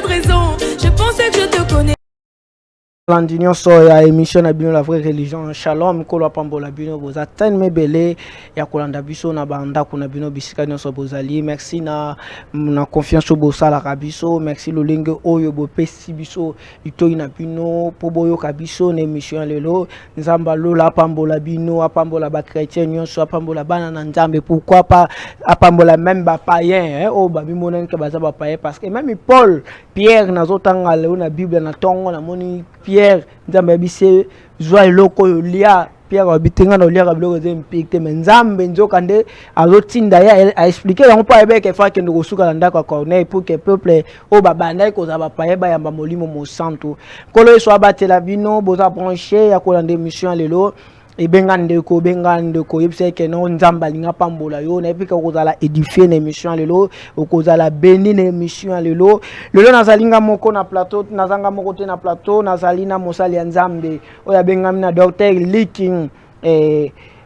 présent. Je pensais que je te connais. Landinion soya émission na bino la vraie religion shalom kolo pambola bino boza tellement belé ya kolanda biso na banda kuna bino bisika nyonso bozali merci na confiance bosala kabiso merci lolenge oyo bopesi biso itoi na bino po boyo kabiso na émission lelo nzamba lola pambola bino apambola ba chrétien nyonso apambola bana na nzambe pourquoi pas apambola même ba païen o ba bimona nke baza ba païen parce que même Paul Pierre nazotanga leo na Bible na tongo na moni Pierre nzambe bise zwa eloko lia Pierre abitenga na lia biloko zempikte mais nzambe nzoka nde azotinda ya a expliquer yango pa ebeke fa ke ndoko suka ndako Corneille pour que peuple o babanda ko za ba paye ba yamba molimo mo santo kolo eso abatela bino boza brancher ya kolanda émission lelo benga ndeko yebise ke no nzamba linga pambola yo na epika kozala édifier na émission lelo okozala béni na émission lelo nazalinga moko na plateau nazanga moko te na plateau nazali na mosali ya nzambe oya benga na docteur Leaking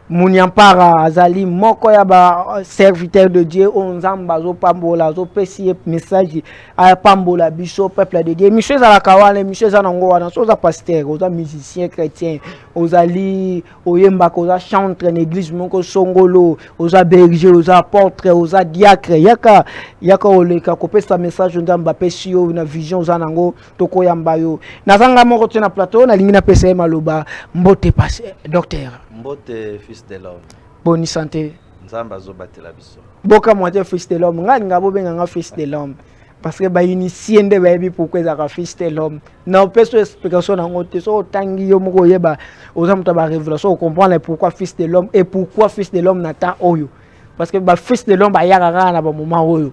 Munyampara azali moko ya ba serviteur de Dieu on nzamba zo pambola zo pesi message a pambola biso peuple de Dieu monsieur za la kawana monsieur za nango wana so za pasteur oza musicien chrétien ozali oyemba ko za chantre na église moko songolo oza berger oza apôtre oza diacre yaka oleka ko pesa message nzamba pesi yo na vision oza nango toko yamba yo nazanga moko te na plateau na lingi na pesa maloba mbote passé docteur Mbote fils de l'homme. Bonne santé. Nzamba zo batela biso. Boka moitié fils de l'homme. Nga ngabo benga fils de l'homme. Parce que ba initié nde ba bi pourquoi za fils de l'homme. Na peso explication na ngote so tangi yo moko yeba ozamuta ba révélation on comprend pourquoi fils de l'homme et pourquoi fils de l'homme nata oyo. Parce que ba fils de l'homme ba yaka na ba moment oyo.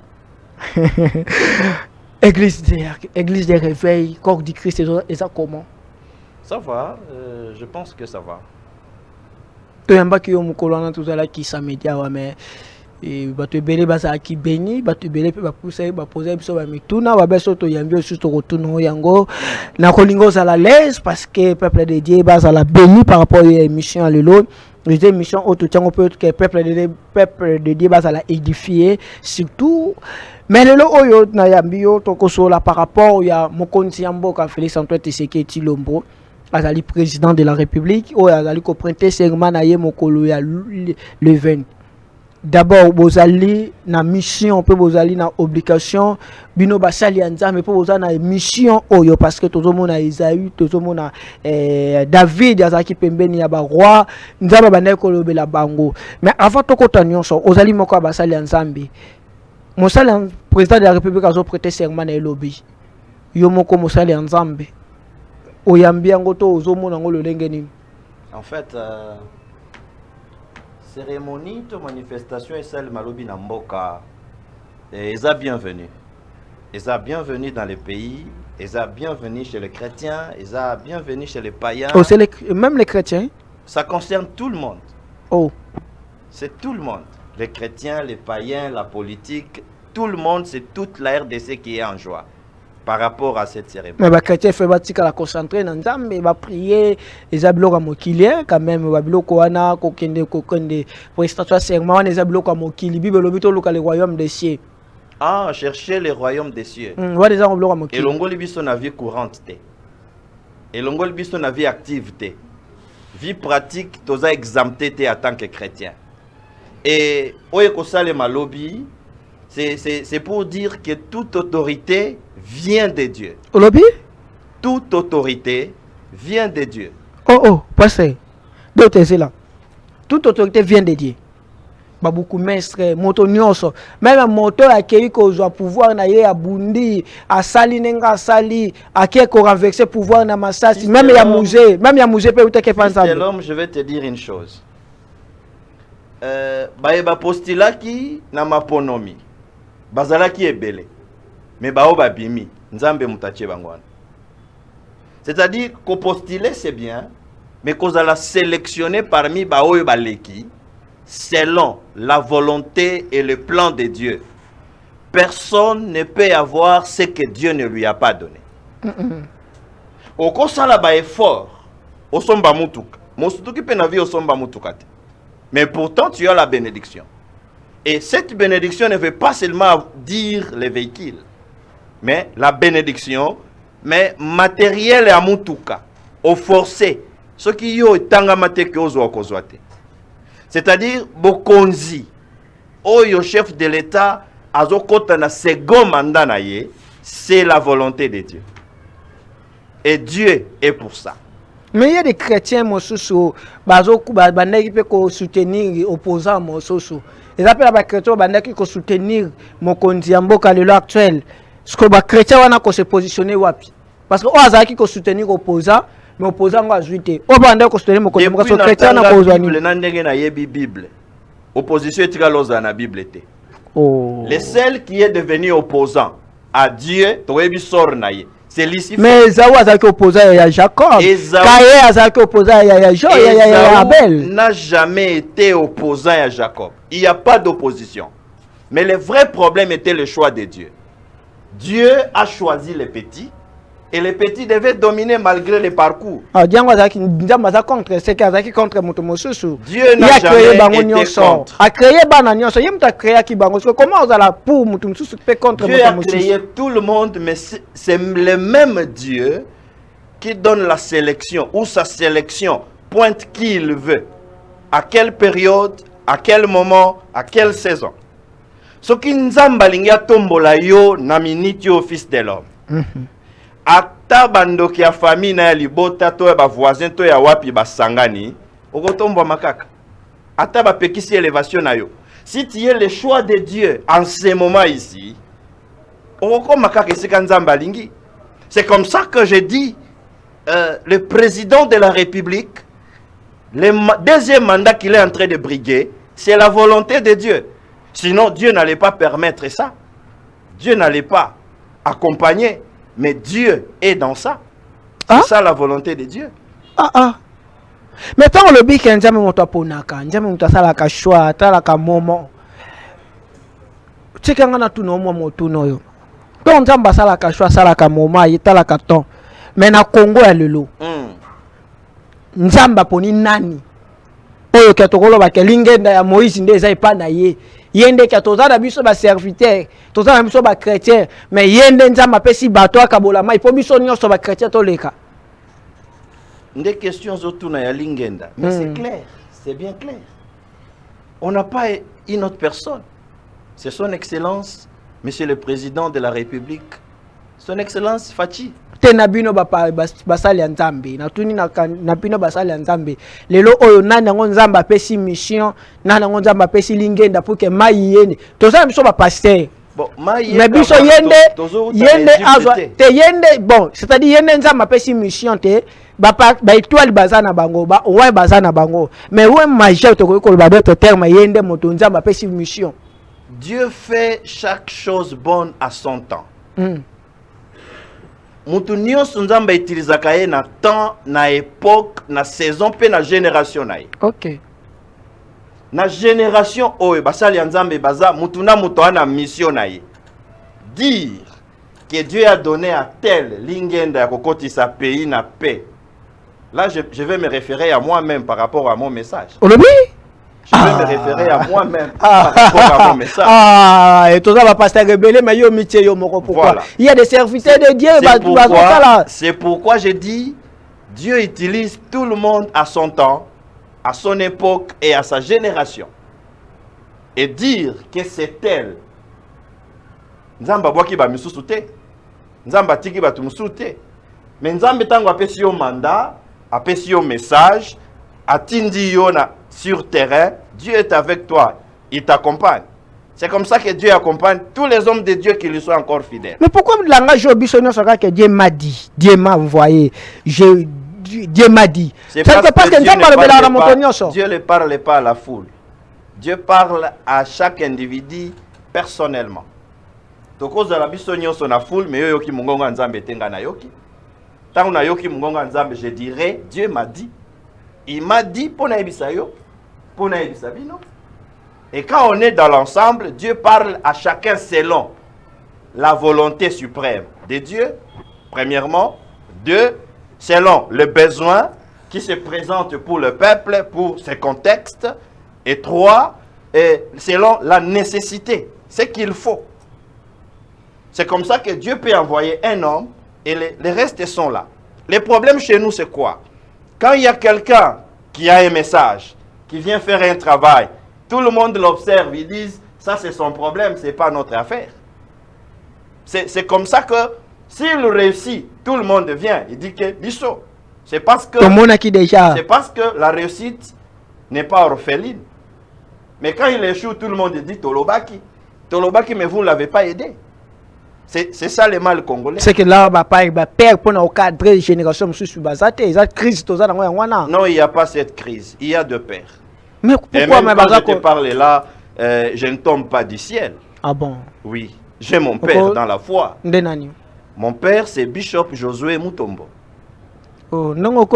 Église de réveil, corps du Christ et ça comment? Ça va, je pense que ça va. Toyamba ki yo mukolo na tuzala ki samedia wa mais bato ebele baza ki beni bato ebele pe bapusa ba poser biso ba mituna ba beso to yambi osu to kotuna yango na kolingo za la l'aise parce que peuple de Dieu baza la béni par rapport à l'émission lelo les émissions auto tiango peut que peuple de Dieu baza la édifier surtout mais lelo oyo na yambi yo to kosola par rapport ya mokonzi ya mboka Félix Antoine Tshisekedi Tshilombo azali président de la République ou azali ko prêter serment na ye mokolo ya le 20. D'abord bozali na mission pe bozali na obligation bino basali ya nzambe pe bozali na mission oyo parce que tozomona Isaïe tozomona David azaki pembeni ya ba roi nzambe banaye ko lobela bango mais avant tokota nyonso ozali moko basali ya nzambe mosali président de la République azo prêter serment na elobi yo moko mosali ya nzambe en fait, cérémonie de manifestation et celle malobi namboka, ils ont bienvenue. Ils ont bienvenue dans les pays, ils ont bienvenue chez les chrétiens, ils ont bienvenue chez les païens. Oh, c'est même les chrétiens? Ça concerne tout le monde. Oh. C'est tout le monde. Les chrétiens, les païens, la politique, tout le monde, c'est toute la RDC qui est en joie. Par rapport à cette cérémonie. Mais les chrétiens font la concentrer dans Nzambe, ils vont prier, ils ont bloqué mokili quand même, ils ont bloqué wana kokende prestation serment, ils ont bloqué mokili, Bible lobito le royaume des cieux. Ah, chercher le royaume des cieux. Ouais, les gens bloqué mokili. Et l'ongoli biso na vie courante té. Et l'ongoli biso na vie active té. Vie pratique, toza exempté té en tant que chrétien. Et oye ko sale malobi, c'est pour dire que toute autorité vient de Dieu. Olobi? Toute autorité vient de Dieu. Oh, passez. D'autres c'est là. Toute autorité vient de Dieu. Babuku mestre, moto nyonso. Même moto accueilli ko zo pouvoir na ye abundi, asali nenga asali, accueilli ko renverser pouvoir na masasi, même ya musée peut uteke panza. C'est l'homme, je vais te dire une chose. Ba postulaki na maponomi. Bazalaki ebele. Mais bao babimi, nzambe mutache bangwana. C'est-à-dire qu'au postuler c'est bien, mais qu'on a sélectionné parmi bao baleki selon la volonté et le plan de Dieu. Personne ne peut avoir ce que Dieu ne lui a pas donné. Au kosala ba effort, osomba mutuka. Mosutuki pe na vie osomba mutuka. Mais pourtant tu as la bénédiction. Et cette bénédiction ne veut pas seulement dire les véhicules. mais la bénédiction, mais matériel et amoutuka, au forcé, ce qui y a tanga mate que ozo akozwate. C'est-à-dire, bokonzi, oyo chef de l'État, azokota na second mandat na ye, c'est la volonté de Dieu. Et Dieu est pour ça. Mais il y a des chrétiens mosusu bandaki pe ko soutenir opposant mosusu. Les appels à chrétiens bandaki ko soutenir mokonzi ya mboka lelo actuel. Ce que ba chrétien wana ko se positionner wapi? Parce que o azaki ko soutenir opposant, mais opposant ngo azuite. O bandaki ko soutenir mokonzi mboka so chrétien na ko zwani. Bible na ndenge na yebi Bible. Opposition etika loza na Bible te. Oh. Le seul qui est devenu opposant à Dieu, toyebi sort na ye. C'est Lucifer. Mais Esaü azaki opposant à Jacob. Caïn azaki opposant à Job, à Abel. N'a jamais été opposant à Jacob. Il n'y a pas d'opposition. Mais le vrai problème était le choix de Dieu. Dieu a choisi les petits et les petits devaient dominer malgré les parcours. Dieu n'a jamais été contre. A créé comment Dieu a créé tout le monde, mais c'est le même Dieu qui donne la sélection, ou sa sélection pointe qui il veut, à quelle période, à quel moment, à quelle saison. Ce qui nzamba linga tombola yo na minute yo fils de l'homme. Ata bandoki ya famille na ya libota to ya ba voisin to ya wapi ba sangani, okotomba makaka. Ata ba pekisi élévation na yo. Si tu es le choix de Dieu en ce moment ici, c'est comme ça que je dis, le président de la République, le deuxième mandat qu'il est en train de briguer, c'est la volonté de Dieu. Sinon, Dieu n'allait pas permettre ça. Dieu n'allait pas accompagner. Mais Dieu est dans ça. C'est ça la volonté de Dieu. Mais tant le bic en jamais monta ponaka, jamais monta salaka choix, talaka moment. Tchekanga na tuno mo motuno yo. Tant nzamba salaka choix, salaka moment, yitalaka temps. Mais na Congo ya lelo. Nzamba poni nani? Oyo ketokolo ba kelingenda ya Moïse ndeza ipa na ye. Yende ka tozana biso ba serviteur, tozana biso ba chrétien, mais yende nzamba pesi bato akabola mai po biso nyonso ba chrétien to leka. Des questions autour de Lingenda. Mais c'est clair, c'est bien clair. On n'a pas une autre personne. C'est son Excellence, Monsieur le Président de la République, son Excellence Fachi. Tenabino basali nzambe, na tuni na pino basali nzambe. Lelo oyo nana nzamba pesi mission, nana nzamba pesi Lingenda pour que mai yene. Tozana biso ba pasteur. Bon, mais biso yende azwa te yende bon, c'est-à-dire yende nzamba pesi mission te. Ba étoile bazana bango ba ouais bazana bango mais ouais majeur to ko ba d'autres termes yende moto nzamba pesi mission. Dieu fait chaque chose bonne à son temps. Mutu nyonso nzamba utilizaka ye na temps, na époque, na saison pe na génération na ye. OK. Na génération oyo basali nzambe baza mutu na mutu ana mission na ye. Dire que Dieu a donné à tel Lingenda kokoti sa pays na paix. Là, je vais me référer à moi-même par rapport à mon message. Je vais me référer à moi-même par rapport à mon message. Et tout ça va passer rebelle, mais yo métier yo moko pourquoi? Il y a des serviteurs de Dieu, c'est pourquoi je dis Dieu utilise tout le monde à son temps, à son époque et à sa génération. Et dire que c'est elle. Nzamba boki ba misusu te. Nzamba tiki ba tumusu te. Mais nzamba tango apesi yo mandat, apesi yo message, atindi yo na sur terrain, Dieu est avec toi, il t'accompagne. C'est comme ça que Dieu accompagne tous les hommes de Dieu qui lui sont encore fidèles. Mais pourquoi le langage obisonné sur que Dieu m'a dit, Dieu m'a envoyé, Dieu m'a dit. C'est parce que Dieu ne parle pas à la foule. Dieu parle à chaque individu personnellement. Tokoza la bisonyo son la foule, mais yoki mungonga nzambe tenga na yoki. Tant na yoki mungonga nzambe, je dirais, Dieu m'a dit. Il m'a dit, pona ebisayo, pona ebisabino. Et quand on est dans l'ensemble, Dieu parle à chacun selon la volonté suprême de Dieu, premièrement. Deux, selon le besoin qui se présente pour le peuple, pour ses contextes. Et trois, selon la nécessité, ce qu'il faut. C'est comme ça que Dieu peut envoyer un homme et les restes sont là. Les problèmes chez nous, c'est quoi? Quand il y a quelqu'un qui a un message, qui vient faire un travail, tout le monde l'observe, ils disent, ça c'est son problème, c'est pas notre affaire. C'est comme ça que s'il réussit, tout le monde vient. Il dit que biso. C'est parce que la réussite n'est pas orpheline. Mais quand il échoue, tout le monde dit Tolobaki. Tolobaki, mais vous ne l'avez pas aidé. C'est ça le mal congolais. C'est que là, père pour encadrer les générations sur Bazate, il y a crise. Non, il n'y a pas cette crise. Il y a deux pères. Mais pourquoi et même quand je te parle là, je ne tombe pas du ciel. Ah bon? Oui. J'ai mon père dans la foi. Mon père, c'est Bishop Josué Mutombo. Oh, non, oh.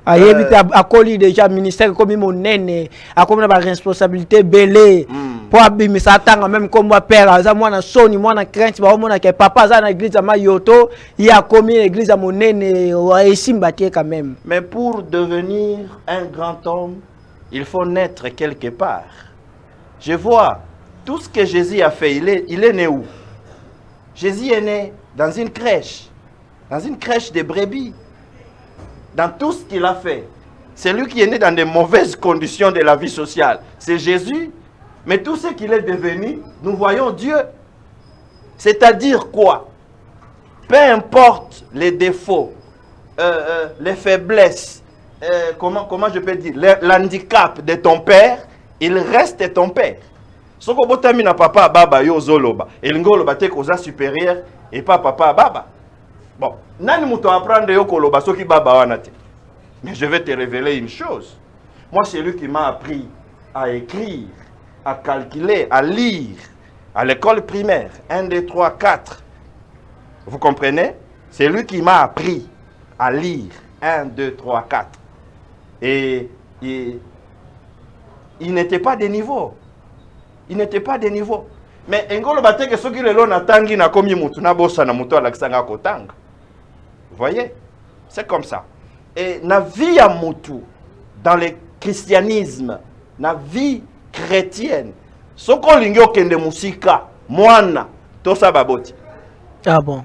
Akoli déjà ministère comme mon nene, a comme la responsabilité belé pour abimisa atanga même comme moi père, aza mwana soni mwana crainte ba mona ke papa za na église ma yoto, il a commis l'église à mon nene et simbatie quand même. Mais pour devenir un grand homme, il faut naître quelque part. Je vois tout ce que Jésus a fait, il est né où? Jésus est né dans une crèche de brebis. Dans tout ce qu'il a fait, c'est lui qui est né dans de mauvaises conditions de la vie sociale. C'est Jésus. Mais tout ce qu'il est devenu, nous voyons Dieu. C'est-à-dire quoi? Peu importe les défauts, les faiblesses, comment je peux dire, l'handicap de ton père, il reste ton père. Ce que tu as papa baba yo zoloba, il ngoloba te koza supérieur et pas papa baba. Bon, nani muto apprendre yo koloba soki baba wanate. Mais je vais te révéler une chose. Moi, c'est lui qui m'a appris à écrire, à calculer, à lire à l'école primaire. 1, 2, 3, 4. Vous comprenez? C'est lui qui m'a appris à lire 1, 2, 3, 4. Et il n'était pas de niveau. Il n'était pas de niveau. Mais ngolo bateke soki lelo na tangi na komi mutu na bossa na mutu alakisanga kotanga. Vous voyez? C'est comme ça. Et na vie à mutu dans le christianisme, na vie chrétienne. Soko lingyo kende musika, mwana tosa baboti. Ah bon.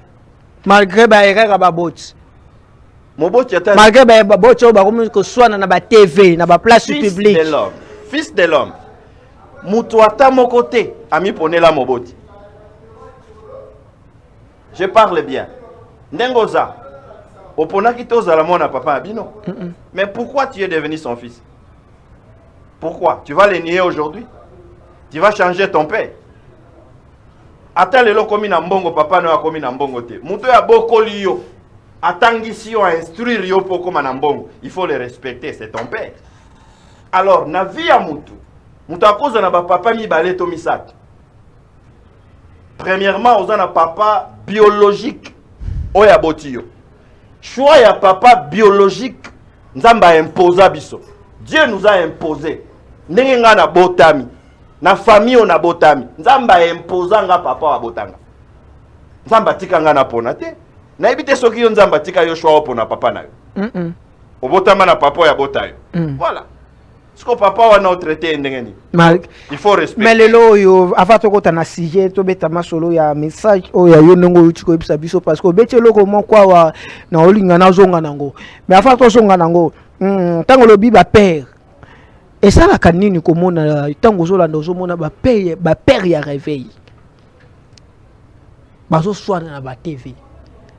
Malgré ba erreur baboti. Moboti ata malgré ba baboti o ba komi ko swana na ba TV, na ba place publique. Fils de l'homme. Mutu ata mokote ami ponela moboti. Je parle bien. Ndengoza. Oponaki tozala mona papa abino. Mais pourquoi tu es devenu son fils? Pourquoi? Tu vas le nier aujourd'hui? Tu vas changer ton père? Ata lelo komi na mbongo papa no akomi na mbongo te. Mutu ya bokoli yo. Atangisi yo a instruire yo poko na mbongo. Il faut le respecter, c'est ton père. Alors na vie ya mutu. Mutu akoza na ba papa mibale to misato. Premièrement, on a un papa biologique. Oya botiyo. Choix ya papa biologique. Nzamba imposa biso. Dieu nous a imposé. Ndenge nga na botami. Na famille on a botami. Nzamba imposa nga papa wa botanga. Nzamba tika nga na pona te. Na ebite soki yo nzamba tika yo choix opona papa na yo. Obotama na papa ya botayo. Voilà. Ce que papa wana o traité ndengeni. Il faut respecter. Mais lelo yo avant to kota na sujet to betama solo ya message o ya yo ndongo utiko ebisa biso parce que beti loko mo kwa wa na olinga na zonga nango. Mais avant to zonga nango, tango lobi ba père. Et ça la kanini komona tango zo la ndozo mona ba père ya réveil. Bazo swana na ba TV.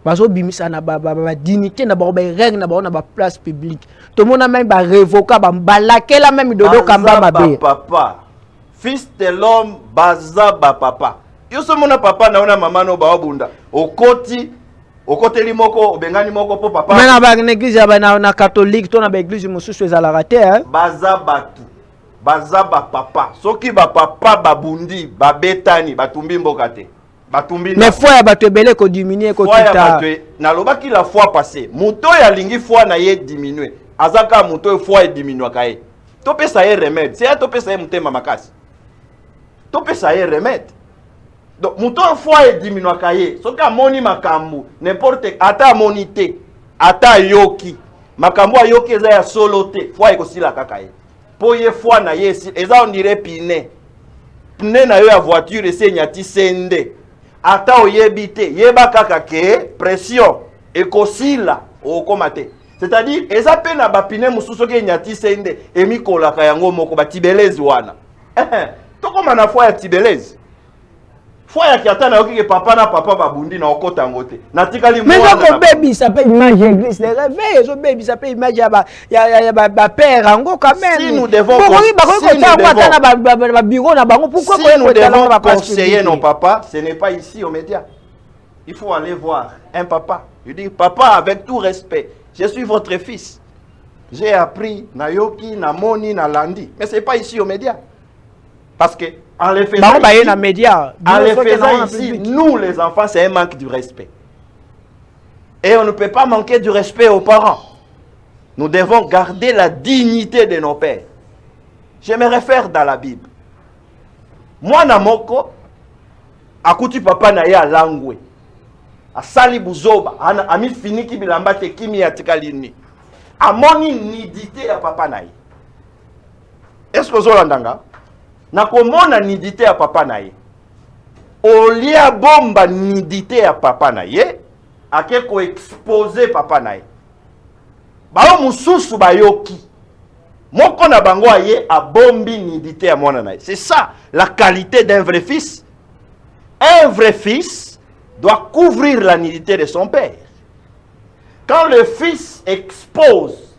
Bazo bimisa na ba dignité na ba règne na ba place publique. Tout le monde a même révoqué, balakela même dodo kamba mabe. Papa, fils de l'homme, baza ba papa. Yo so mona papa na ona mama no ba obunda. Okoti limoko, bengani moko po papa. Mais na ba église ya na catholique, to na ba église mosusu ezala te hein. Baza batu. Baza ba papa. Soki ba papa babundi, ba betani, batumbi mboka te. Batumbi. Mais foi ya batu ebele ko diminuer ko tuta. Na lobaki la fois passée. Muto ya lingi foi na ye diminuer. Azaka muto foi diminua kae. Tope ça est remède. C'est tope ça est mutema makasi. Tope ça est remède. Donc muto foi diminua kae. Soka moni makambu n'importe ata monité, ata yoki. Makambu yoki eza ya solote. Foi eko sila kakae. Po ye foi na ye eza on dirait piné. pneu na yo ya voiture ese nyati sende ata oyebi te yeba kaka ke pression ekosila okoma te. C'est-à-dire eza pe na ba pneu mususu ke nyati sende emikolaka yango moko ba tibelezi wana. Tokoma na foi ya tibelezi. Foi ya kiata na yoki ke papa na papa babundi na okota ngote. Natikali mwana. Mais donc baby ça peut image église les réveils so baby ça peut image ya ba père ango quand même. Si nous devons conseiller nos papas, ce n'est pas ici aux médias. Il faut aller voir un papa. Je dis papa avec tout respect, je suis votre fils. J'ai appris Nayoki, Namoni, Nalandi, mais ce n'est pas ici aux médias. Parce que en les faisant ici, nous les enfants, c'est un manque de respect. Et on ne peut pas manquer du respect aux parents. Nous devons garder la dignité de nos pères. Je me réfère dans la Bible. Moi, Namoko, akuti papa na ya langwe. Asali buzoba, ami finiki bilamba te kimi ya tikalini. Amoni nidité ya papa na ye. Est-ce que vous avez na komona nidité ya papa na ye. Olia bomba nidité ya papa na ye, ake ko exposer papa na ye. Bao mususu bayoki. Moko na bango aye a bombi nidité ya mwana na ye. C'est ça la qualité d'un vrai fils. Un vrai fils doit couvrir la nudité de son père. Quand le fils expose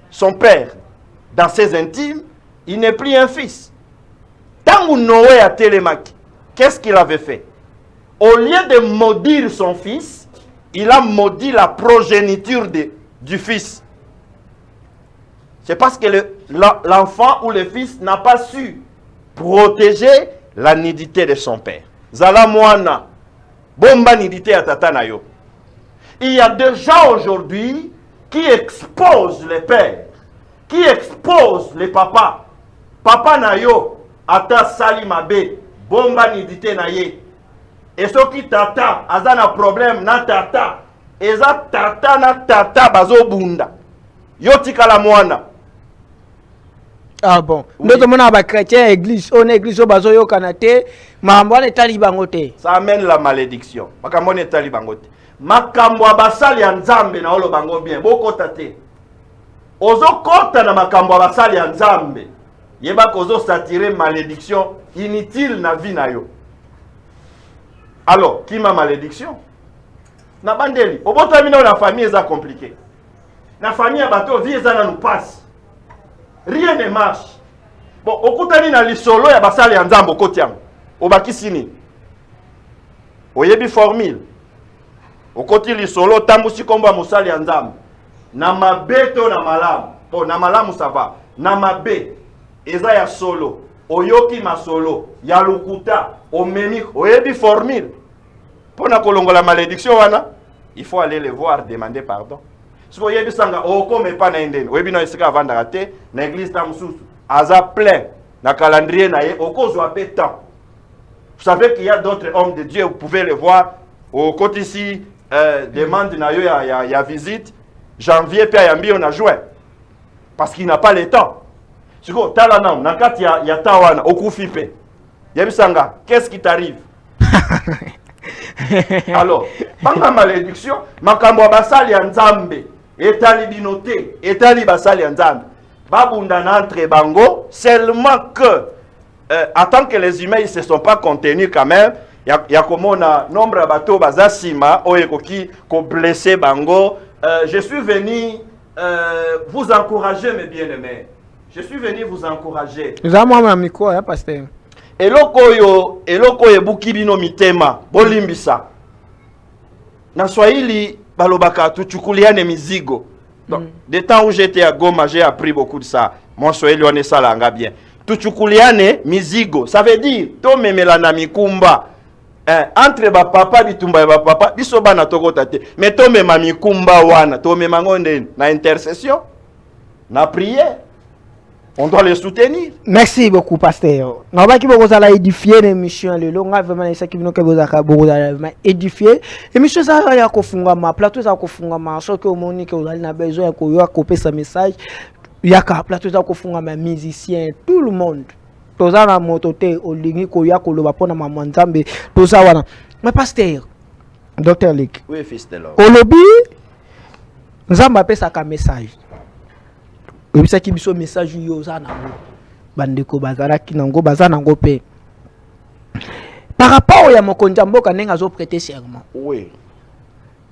son père dans ses intimes, il n'est plus un fils. Tant Noé a télémaki, qu'est-ce qu'il avait fait? Au lieu de maudire son fils, il a maudit la progéniture du fils. C'est parce que l'enfant ou le fils n'a pas su protéger la nudité de son père. Zala moana, bomba nudité à tata na yo. Il y a des gens aujourd'hui qui exposent les pères, qui exposent les papas. Papa na yo, ata sali mabe, bomba nidité na ye. Et ce qui tata, azana problème na tata. Eza tata na tata bazo bunda. Yo tika la moana. Ah bon. Nous sommes dans la chrétien église, on est église au bazo yo kanate, mambo ne talibangote. Ça amène la malédiction. Makambo ne talibangote. Makambo abasali ya nzambe na olo bango bien. Boko tate. Ozo kota na makambo abasali ya nzambe. Yeba kozo satire malédiction inutile na vie na yo. Alors, qui m'a malédiction? Na bandeli. Oboto amina na famille eza compliqué. Na famille ya bato vie eza na nous passe. Rien ne marche. Bon, okutani na lisolo ya basali ya nzambe okoti yango. Obakisi nini? Oyebi formule. Okoti lisolo tambusi komba musali ya nzambe. Na mabeto na malamu. Bon, na malamu ça va. Na mabe. Eza ya solo, oyoki masolo, ya lukuta, omemi, oyebi formule. Pour na kolongola malédiction wana, il faut aller les voir, demander pardon. Si vous oyebi sanga, oko me pa na indeni, oyebi na esika avanda rate, na église ta mususu, aza plein, na calendrier na ye, oko zwa pe temps. Vous savez qu'il y a d'autres hommes de Dieu, vous pouvez les voir, au côté ici, demande na yo ya visite, janvier pe ayambi on a juin. Parce qu'il n'a pas le temps. Siko tala nam nakati ya tawana okufipe. Yebisanga, qu'est-ce qui t'arrive? Alors, panga malédiction, makambo basali ya nzambe, etali binote, etali basali ya nzambe. Babunda na entre bango, seulement que en tant que les humains ils se sont pas contenus quand même, ya komona nombre ya bato bazasima oyekoki ko blesser bango. Je suis venu vous encourager mes bien-aimés. Je suis venu vous encourager. Nous avons un micro, hein, pasteur. Eloko yo buki bino mitema, bolimbisa. Na Swahili, balobaka tuchukuliane mizigo. Donc, des temps où j'étais à Goma, j'ai appris beaucoup de ça. Mon Swahili, on est ça langa bien. Tuchukuliane mizigo. Ça veut dire, to memela na mikumba. Entre ba papa bitumba ya ba papa, biso bana toko tate. Mais to mema mikumba wana, to mema ngonde na intercession, na prière. On doit les soutenir. Merci beaucoup, pasteur. Nous allons édifier l'émission. Nous allons édifier l'émission. Ça va être plateau, ça va être que vous avez besoin de copier ce message. Il y a plateau, ça va être musicien, tout le monde. toza na moto te olingi koya koloba pona mama nzambe toza wana. Mais pasteur Dr. Lick. Oui, fils de l'homme. Olobi nzambe apesaka message. Obisaki biso message yo za nango. Bandeko bazalaki nango baza nango pe. Par rapport ya mokonzi mboka nenga zo prêter serment. Oui.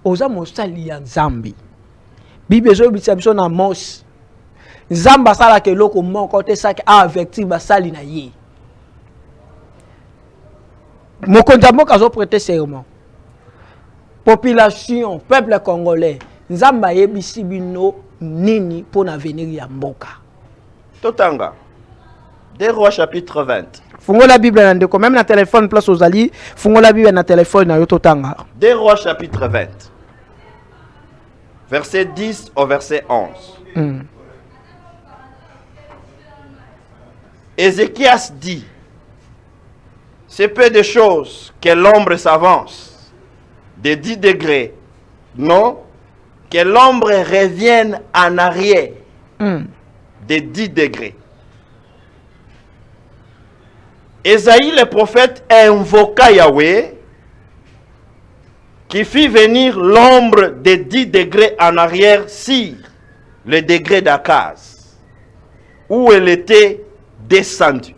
Oza mosali ya nzambe. Bible zo bitsa biso na Mos. Nzambe asala ke loko moko te saki avertir basali na ye. Mokonzi mboka zo prêter serment. Population, peuple congolais, nzamba yebisi bino nini pour l'avenir ya mboka. Totanga. 2 Rois chapitre 20. Fungo la Bible na ndeko même na téléphone place aux ali, fungo la Bible na téléphone na yo totanga. 2 Rois chapitre 20. Verset 10 au verset 11. Ézéchias dit: c'est peu de choses que l'ombre s'avance de 10 degrés, non, que l'ombre revienne en arrière de 10 degrés. Ésaïe le prophète invoqua Yahweh qui fit venir l'ombre de 10 degrés en arrière sur le degré d'Akaz, où elle était descendue.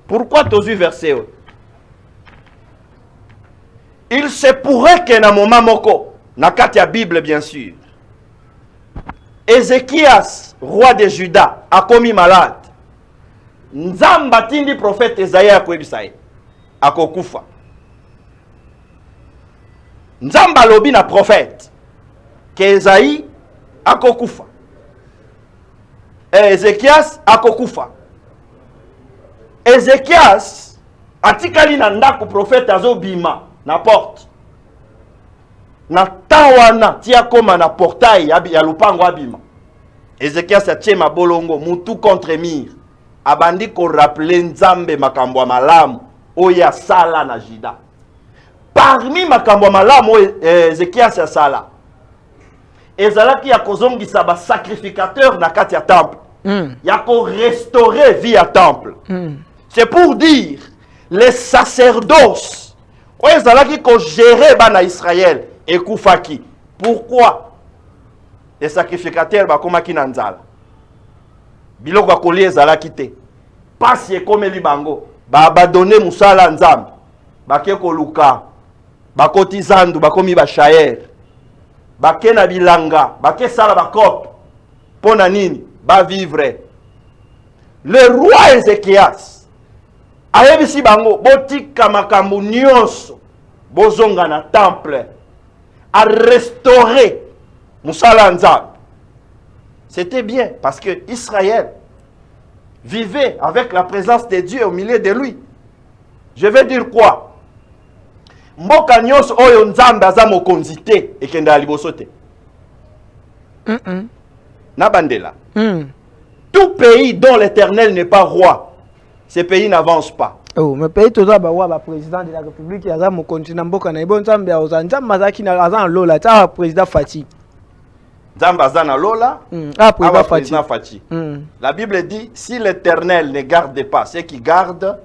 Pourquoi tu as vu verset? Il se pourrait que na moment moko, na kati ya Bible bien sûr, Ézéchias, roi de Juda, a commis malade. Nzamba tindi prophète Esaïe a kwebisa ye, akokufa. Nzamba lobi na prophète que Esaïe akokufa. Ézéchias akokufa. Ézéchias atikali na ndako prophète azobima na porte. Na tawana tia koma na portail ya lupango abima. Ézéchias atie mabolongo mutu contre mire. Abandi ko rappeler nzambe makambo ya malamu oya sala na Juda. Parmi makambo ya malamu Ézéchias ya sala, ezalaki ya kozongisa ba sacrificateur na kati ya temple. Ya ko restaurer vie ya temple. C'est pour dire les sacerdoces ezalaki ko gérer bana Israël et kufaki. Pourquoi les sacrificateurs bakomaki na nzala? Biloko akoli ezalaki te. Pasi ekomeli bango ba abandonner musala nzambe. Bake koluka, bakoti zandu, bakomi ba shayer. Bake na bilanga, bake sala bakope. Pona nini? Ba vivre. Le roi Ézéchias ayebisi bango botika makambo nyonso bozonga na temple a restaurer musala nzambe. C'était bien parce que Israël vivait avec la présence de Dieu au milieu de lui. Je vais dire quoi? Mboka nyonso oyo nzambe aza mokonzi te ekenda liboso te. Na bandela. Tout pays dont l'Éternel n'est pas roi, ce pays n'avance pas. Oh, mais pays toza ba wa ba président de la République ya za mokonzi na mboka na ibo nzambe ya ozanja mazaki na azan lola ta président Fati. Zamba na lola, président Fati. La Bible dit, si l'Éternel ne garde pas, ceux qui gardent,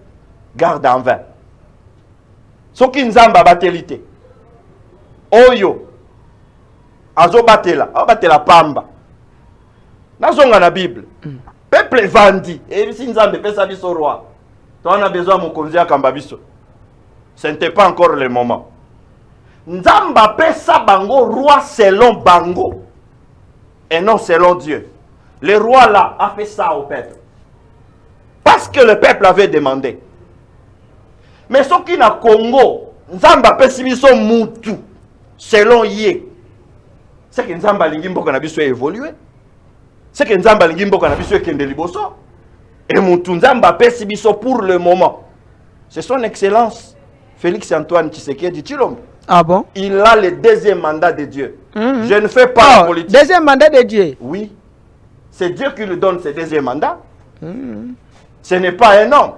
gardent en vain. Soki nzamba batelite. Oyo. Azo batela pamba. Nazonga na Bible. Peuple vandi. Et si nzambe pesa biso roi. Toi on a besoin de mokonzi akamba biso. Ce n'était pas encore le moment. Nzamba pesa bango roi selon bango. Et non selon Dieu. Le roi là a fait ça au peuple. Parce que le peuple avait demandé. Mais ce qui n'a Congo, Nzamba pesibiso mutu selon Yé. C'est que Nzamba lingimbo kana biso évolué. C'est que Nzamba lingimbo kana biso kende liboso. Et mutu Nzamba pesibiso pour le moment. C'est son excellence Félix Antoine Tshisekedi Tshilombo. Ah bon? Il a le deuxième mandat de Dieu. Je ne fais pas la politique. Deuxième mandat de Dieu? Oui. C'est Dieu qui lui donne ce deuxième mandat. Ce n'est pas un homme.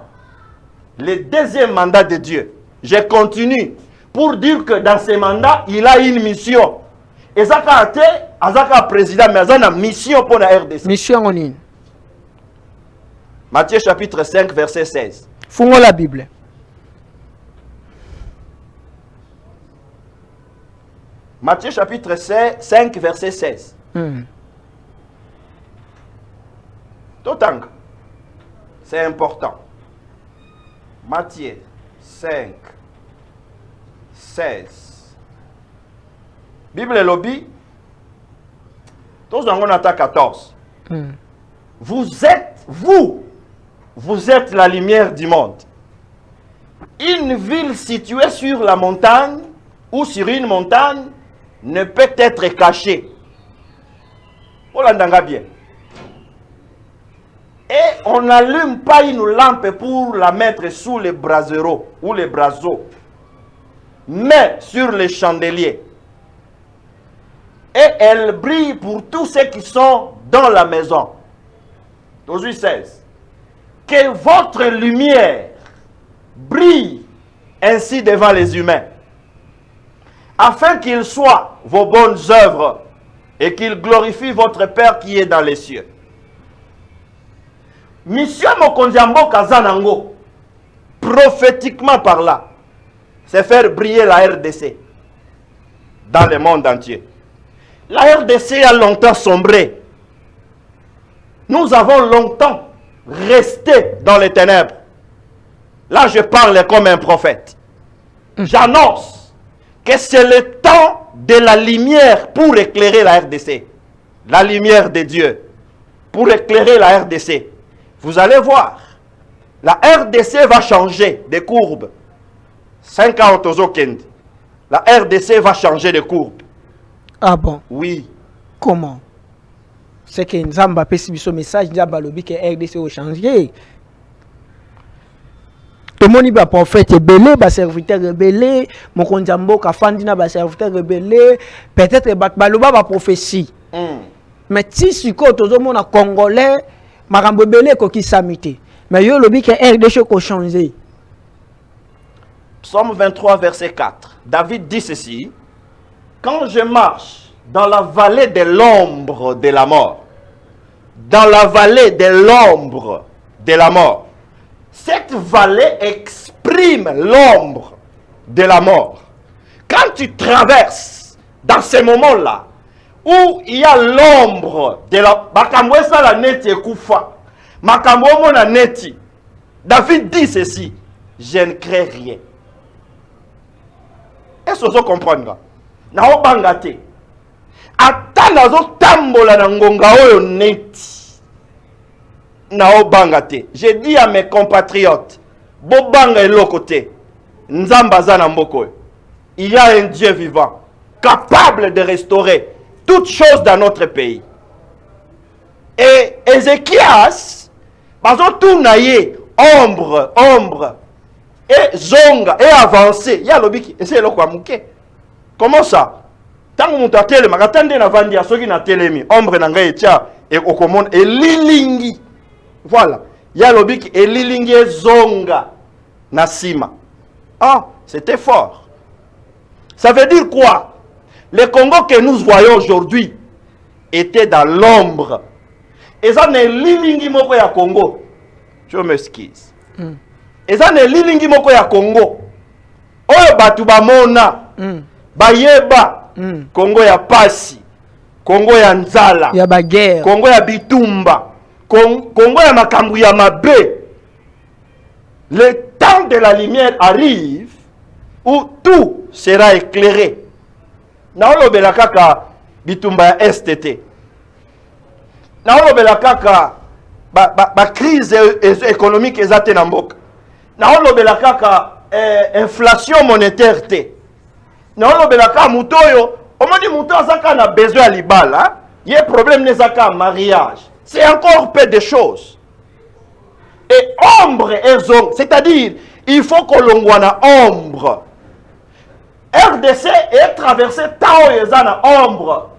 Le deuxième mandat de Dieu. Je continue pour dire que dans ce mandat, il a une mission. Et ça a été, Azaka président, mais il a une mission pour la RDC. Mission en ligne. Matthieu chapitre 5, verset 16. Fungo la Bible. Matthieu chapitre 5, verset 16. Totang. C'est important. Matthieu 5, 16. Bible et lobby. Tous dans 14. Vous êtes la lumière du monde. Une ville située sur la montagne ou sur une montagne ne peut être cachée. On l'entend bien. Et on n'allume pas une lampe pour la mettre sous les braseros ou les braseaux, mais sur les chandeliers. Et elle brille pour tous ceux qui sont dans la maison. 16. Que votre lumière brille ainsi devant les humains, afin qu'ils soient vos bonnes œuvres et qu'ils glorifient votre Père qui est dans les cieux. Mission Mokondiambo Kazanango, prophétiquement par là, c'est faire briller la RDC dans le monde entier. La RDC a longtemps sombré. Nous avons longtemps resté dans les ténèbres. Là, je parle comme un prophète. J'annonce que c'est le temps de la lumière pour éclairer la RDC. La lumière de Dieu pour éclairer la RDC. Vous allez voir, la RDC va changer de courbe. 50 aux Okend. La RDC va changer de courbe. Ah bon? Oui. Comment? C'est que Nzamba a ce message, Nzamba lobby que RDC a changé. Tout le monde est prophète rebelle, serviteur rebelle, Mokondiambo Kafandina ba serviteur rebelle, peut-être baloba ba prophétie. Mais si tu côté tout le monde congolais, makambo rebelle ko ki samité. Mais yo lobby que RDC a changé. Psaume 23 verset 4. David dit ceci: quand je marche dans la vallée de l'ombre de la mort, dans la vallée de l'ombre de la mort, cette vallée exprime l'ombre de la mort. Quand tu traverses dans ces moments-là, où il y a l'ombre de la... David dit ceci: je ne crains rien. Est-ce que vous comprenez? Na obangate. Ata nazo tambola na ngonga oyo neti. Na obangate. J'ai dit à mes compatriotes, bobanga eloko te. Nzamba za na mboko. Il y a un Dieu vivant, capable de restaurer toutes choses dans notre pays. Et Ézéchias, bazo tout naye, ombre, et zonga, et avancé. Il y a l'obiki, et c'est le quoi mouké. Comment ça? Tant que mon atelier, ma attendez na vandi à ceux qui na télémi, ombre na ngai tia, et au commande, et lilingi. Voilà. Il y a l'obiki, et lilingi et zonga, na sima. Ah, c'était fort. Ça veut dire quoi? Le Congo que nous voyons aujourd'hui était dans l'ombre. Et ça n'est lilingi moko ya Congo. Je m'excuse. Et ça n'est lilingi moko ya Congo. Oyo batu ba mona. Bayeba. Congo ya pasi. Congo ya nzala. Ya baguerre. Congo ya bitumba. Congo ya makambu ya mabe. Le temps de la lumière arrive où tout sera éclairé. Naolobela kaka bitumba ya STT. Naolobela kaka ba crise économique ezate na mboka. Naolobela kaka inflation monétaire te. Naolobela kaka mutoyo, omoni muto azaka na besoin ya libala, il y a problème nezaka mariage. C'est encore peu de choses. Et ombre et zone, c'est-à-dire il faut que l'on voit na ombre. RDC est traversé tant et na ombre.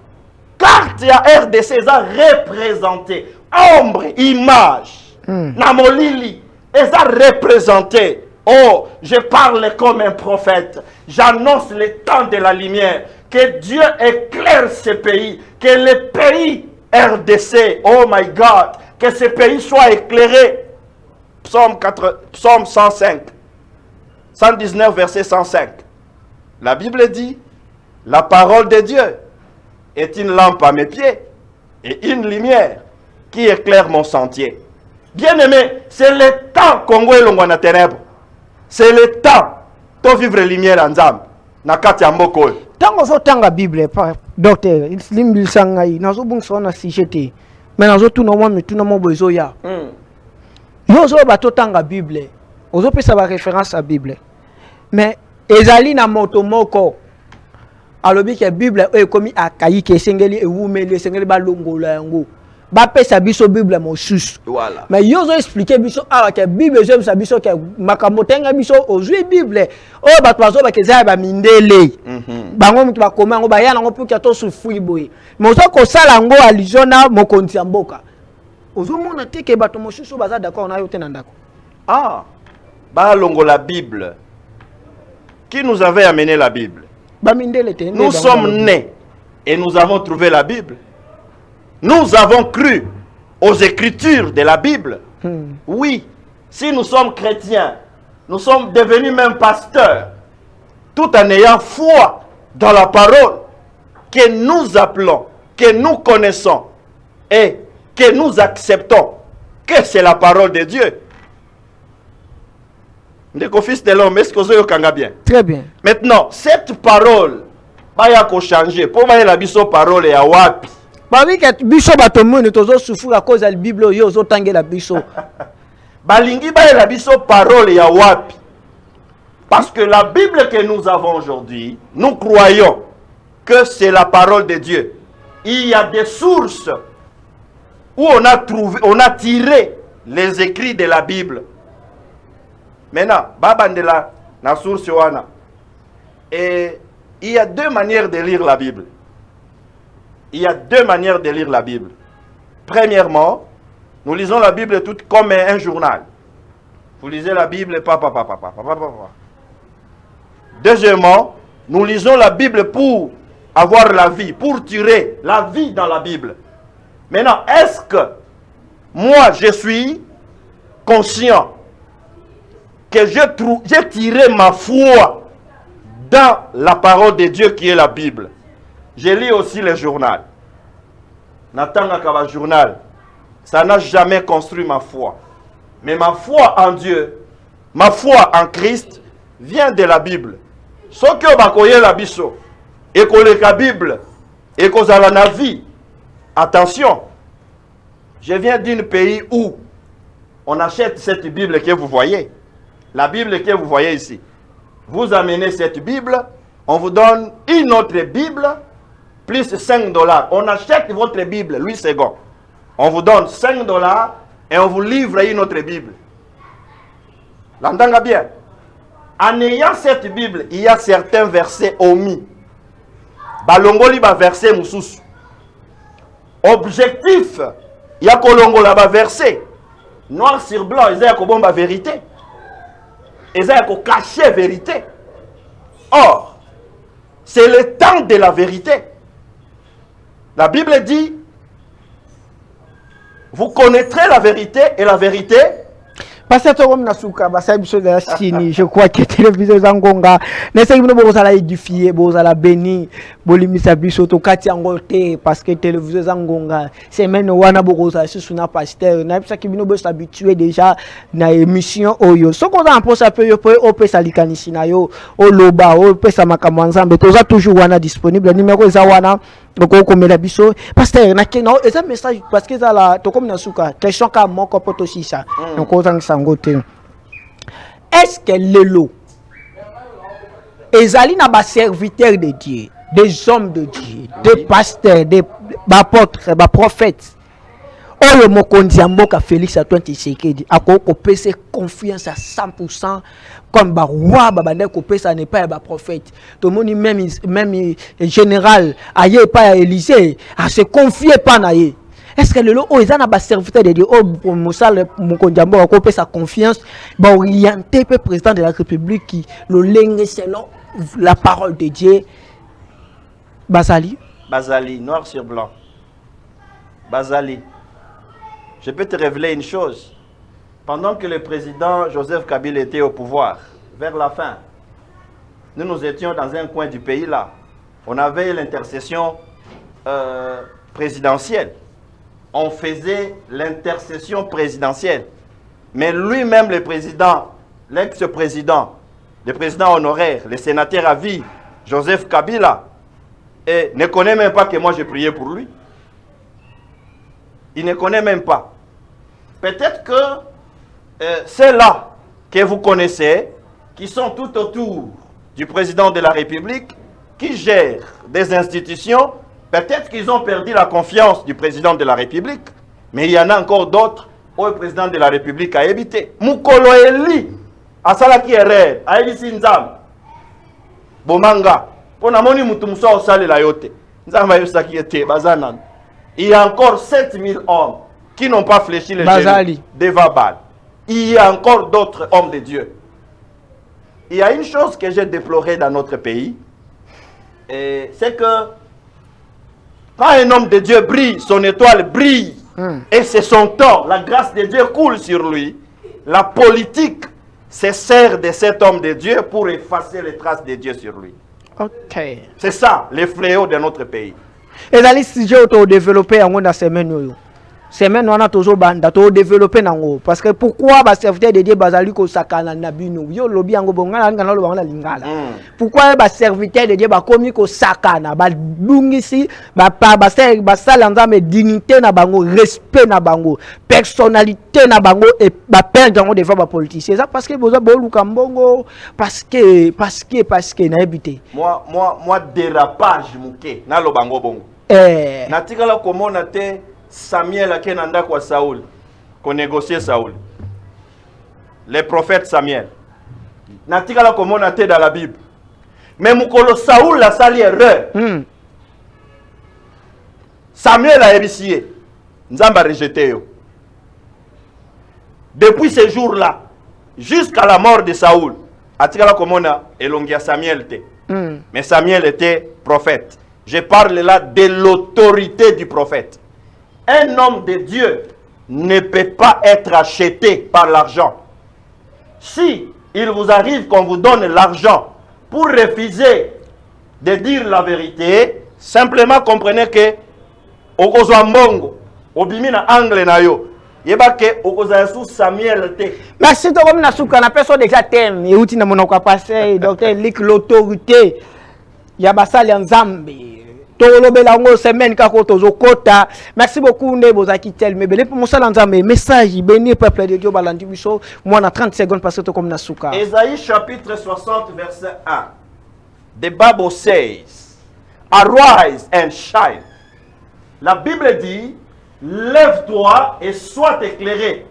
Carte ya RDC est représentée. Ombre, image. Namolili est représentée. Oh, je parle comme un prophète. J'annonce le temps de la lumière. Que Dieu éclaire ce pays. Que le pays RDC, oh my God, que ce pays soit éclairé. Psaume 105, 119, verset 105. La Bible dit, la parole de Dieu est une lampe à mes pieds et une lumière qui éclaire mon sentier. Bien-aimé, c'est le temps Congo et Longwana ténèbres. C'est le temps de vivre lumière en Zam. Nakati Amboko. Tango so tanga Bible, docteur, limbil sangai, nazo bung sona CGT. Mais nazo tout no mo tout no mo bozo ya. Yo zo bato tanga Bible. Ozo pesa ba référence à Bible. Mais ezali na moto moko. Alobi ke Bible e komi akayi ke sengeli e wumeli sengeli ba longola yango. Ba pesa biso Bible mo sus. Voilà. Mais yo zo expliquer biso awa ke Bible zo sa biso ke makambo tenga biso ozui Bible. O bato bazo ba kezaya ba mindele. Bango mutu ba koma ngo ba yana ngo puki to sufui boy. Mais ozo ko sala ngo alizona mokonzi ya mboka. Ozo mona te ke bato mo susu baza d'accord na yo te na ndako. Ah, ba longo la Bible. Qui nous avait amené la Bible? Ba mindele te. Nous sommes nés et nous avons trouvé la Bible. Nous avons cru aux écritures de la Bible. Oui, si nous sommes chrétiens, nous sommes devenus même pasteurs, tout en ayant foi dans la parole que nous appelons, que nous connaissons et que nous acceptons que c'est la parole de Dieu. Ndeko fils de l'homme, est-ce que vous avez bien? Très bien. Maintenant, cette parole va changer. Pour moi, la biso parole est à wapi. Babi ke biso bato mone tozo souffrir à cause de la Bible yo zo tangela biso. Balingi ba la biso parole ya wapi. Parce que la Bible que nous avons aujourd'hui, nous croyons que c'est la parole de Dieu. Il y a des sources où on a tiré les écrits de la Bible. Maintenant, babandela na source wana. Et il y a deux manières de lire la Bible. Il y a deux manières de lire la Bible. Premièrement, nous lisons la Bible toute comme un journal. Vous lisez la Bible, papa. Deuxièmement, nous lisons la Bible pour avoir la vie, pour tirer la vie dans la Bible. Maintenant, est-ce que moi, je suis conscient que j'ai tiré ma foi dans la parole de Dieu qui est la Bible? Je lis aussi le journal. Natanga Kaba journal. Ça n'a jamais construit ma foi. Mais ma foi en Dieu, ma foi en Christ, vient de la Bible. Ce que bakoye la biso, et que la Bible, et que la vie. Attention, je viens d'un pays où on achète cette Bible que vous voyez. La Bible que vous voyez ici. Vous amenez cette Bible, on vous donne une autre Bible, plus $5. On achète votre Bible, Louis II. On vous donne $5 et on vous livre une autre Bible. L'entendez bien? En ayant cette Bible, il y a certains versets omis. Balongoli ba verset mususu. Objectif, il y a kolongola ba verset. Noir sur blanc, il y a kobomba vérité. Il y a cacher vérité. Or, c'est le temps de la vérité. La Bible dit, vous connaîtrez la vérité et la vérité. Je crois que télévision zangonga nessa kibino bozala édifier bozala béni bolimisa biso to kati angote parce que télévision zangonga semaine wana bokoza susu na pasteur na bisa kibino bo s'habituer déjà na émission oyo soko za mposa pe yo pe opesa likanisi na yo oloba opesa makambo nzambe toza toujours wana disponible numéro za wana donc komela biso pasteur na kena eza message parce que za la to comme na suka question ka moko poto sisa donc ozang sangote. Est-ce que lelo ezali na ba serviteurs de Dieu, des hommes de Dieu, des pasteurs, des apôtres, des prophètes oyo mokonzi ya mboka Félix Antoine Tshisekedi akoko pesa confiance à 100% comme ba roi babande ko pesa ne pas ba prophète to moni même général aye pas Élysée a se confier pas na ye. Est-ce que le lot ezana ba serviteur de Dieu au mosala mokonzi ya mboka ko pesa confiance ba orienter pe président de la République qui le lenge selon la parole de Dieu Bazali noir sur blanc. Bazali. Je peux te révéler une chose. pendant que le président Joseph Kabila était au pouvoir, vers la fin, nous étions dans un coin du pays là. On avait l'intercession présidentielle. On faisait l'intercession présidentielle. Mais lui-même, le président, l'ex-président, le président honoraire, le sénateur à vie, Joseph Kabila, ne connaît même pas que moi j'ai prié pour lui. Il ne connaît même pas. Peut-être que c'est là que vous connaissez, qui sont tout autour du président de la République, qui gèrent des institutions, peut-être qu'ils ont perdu la confiance du président de la République, mais il y en a encore d'autres où le président de la République a évité. Mukolo Eli, asalaki erreur, a évité Nzam, Bomanga, pour amoni mutumso osale la yote, Nzam yosaki ete, bazanan. Il y a encore 7000 hommes qui n'ont pas fléchi les genoux devant Baal. Il y a encore d'autres hommes de Dieu. Il y a une chose que j'ai déplorée dans notre pays, c'est que quand un homme de Dieu brille, son étoile brille, et c'est son temps, la grâce de Dieu coule sur lui, la politique se sert de cet homme de Dieu pour effacer les traces de Dieu sur lui. Ok. C'est ça, les fléaux de notre pays. Et dans les sujets où développé en la semaine, semaine on a toujours banda to développer nango parce que pourquoi ba serviteur de Dieu bazali ko sakana na bino yo lobi yango bongala ngana lo bangala lingala pourquoi ba serviteur de Dieu ba komi ko sakana ba lungisi ba sala nzambe dignité na bango respect na bango personnalité na bango et ba perdre yango devant ba politicien ça parce que boza boluka mbongo parce que na habité moi dérapage muke na lo bango bongo natikala komona te Samuel a kenanda kwa Saoul, qu'on négociait Saoul. Les prophètes Samuel. Natika la komona te dans la Bible. Mais mukolo Saoul la sali erreur. Samuel a ébissé. Nzamba rejeté yo. Depuis ce jour-là, jusqu'à la mort de Saoul, atika la komona elongia Samuel te. Mais Samuel était prophète. Je parle là de l'autorité du prophète. Un homme de Dieu ne peut pas être acheté par l'argent. Si il vous arrive qu'on vous donne l'argent pour refuser de dire la vérité, simplement comprenez que okozwa mbongo obimina angle na yo yebake okozwa sous Samuel te. Merci to comme na suka na personne déjà thème et outi na monoko passer docteur Lick l'autorité ya basali nzambe. Merci beaucoup message béni peuple de Dieu balandi biso moi na 30 secondes parce que comme nasuka. Ésaïe chapitre 60 verset 1. The Bible says, arise and shine. La Bible dit, lève-toi et sois éclairé.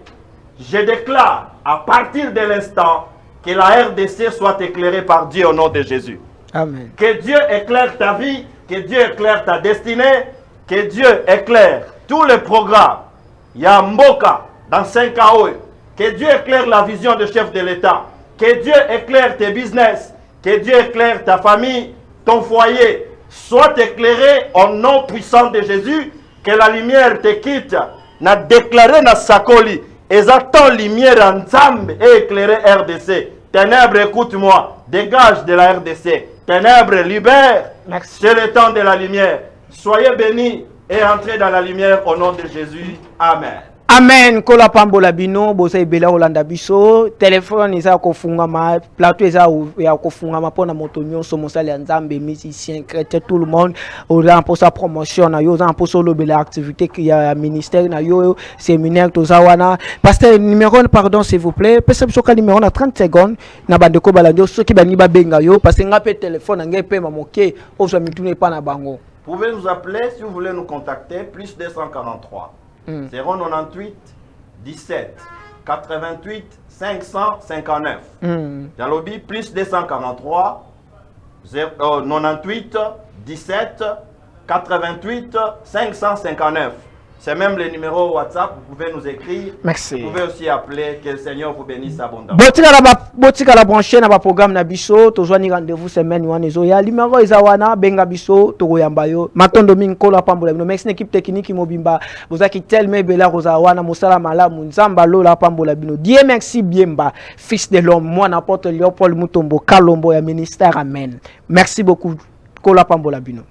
Je déclare à partir de l'instant que la RDC soit éclairée par Dieu au nom de Jésus. Amen. Que Dieu éclaire ta vie. Que Dieu éclaire ta destinée, que Dieu éclaire tous les programmes. Yamboka dans 5 ans. Que Dieu éclaire la vision de chef de l'État. Que Dieu éclaire tes business. Que Dieu éclaire ta famille, ton foyer. Sois éclairé au nom puissant de Jésus. Que la lumière te quitte. N'a déclaré na sakoli. Et attends lumière en Zambie et éclairer RDC. Ténèbres, écoute-moi. Dégage de la RDC. Ténèbres, libère. C'est le temps de la lumière. Soyez bénis et entrez dans la lumière au nom de Jésus. Amen. Amen. Kola pambola bino bosa ibela olanda biso téléphone eza kofungama plateau eza ya kofungama pona moto nyonso mosali ya nzambe musicien chrétien tout le monde oza pour sa promotion na yo oza pour solo bela activité qui ya ministère na yo séminaire to zawana pasteur numéro pardon s'il vous plaît pesa biso ka numéro na 30 secondes na bandeko balandi soki bani ba benga yo parce que ngape téléphone ngai pe mamoke ozo mitune pa na bango. Vous pouvez nous appeler si vous voulez nous contacter plus 243 098 17 88 559. Dans le lobby, plus 243 98 17 88 559. C'est même le numéro WhatsApp, vous pouvez nous écrire. Merci. Vous pouvez aussi appeler, que le Seigneur vous bénisse abondamment. Botika la branche na ba programme na biso, to joani rendez-vous semaine wana ezo ya numéro ezawana benga biso to koyamba yo. Matondo minkola pambola bino. Merci équipe technique mobimba. Bozaki telme bela rozawana musala malamu nzamba lola pambola bino. Dieu merci biemba, fils de l'homme, moi n'apporte Léopold Mutombo Kalombo ya ministère amen. Merci beaucoup. Kola pambola bino.